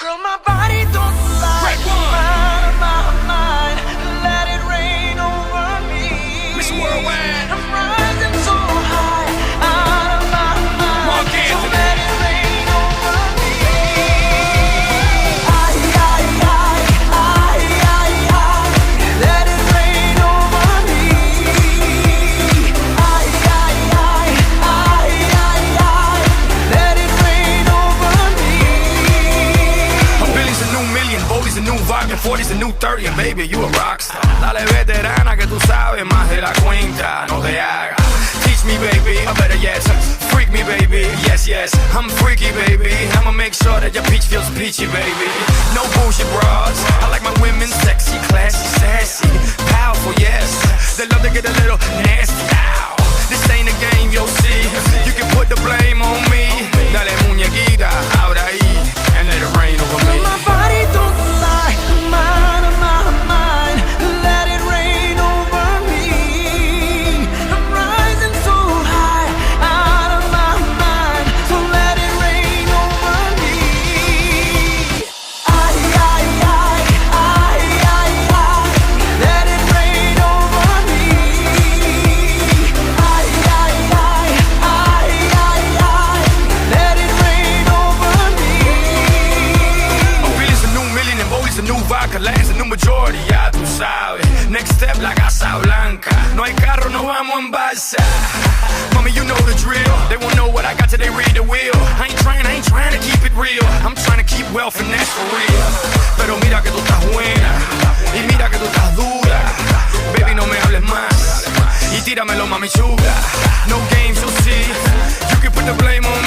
Girl, my body don't lie. Out of my mind, let it rain over me. Mr. Worldwide. I'm rising so high, out of my mind. Marc, so let it rain over me. Let it rain over me. Let it rain over me. A billion's a new million, Bodie's a new vodka, 40's a new 30, and baby, you a rockstar. Dale veterana que tú sabes más de la cuenta, no te hagas. Teach me, baby, or better yet, freak me, baby. Yes, yes, I'm freaky, baby. I'ma make sure that your peach feels peachy, baby. No bullshit bras. I like my women sexy, classy, sassy, powerful, yes. They love to get a little nasty. Ow. This ain't a game, you'll see. You can put the blame on me. Dale muñequita, ahora ahí, and let it rain over me. My body don't lie, I'm out of my mind. Let it rain over me. I'm rising so high, out of my mind. So let it rain over me. Let it rain over me. Let it rain over me. A billion's a new million and Bodie's a new vodka, land's a new majority, ya tú sabes. Next step, la Casa Blanca. No hay carro, no vamos en balsa. Mommy, you know the drill. They won't know what I got till they read the wheel. I ain't trying to keep it real. I'm trying to keep wealth and that's for real. Pero mira que tú estás buena y mira que tú estás dura. Baby, no me hables más y tíramelo, mami chula. No games, you'll see. You can put the blame on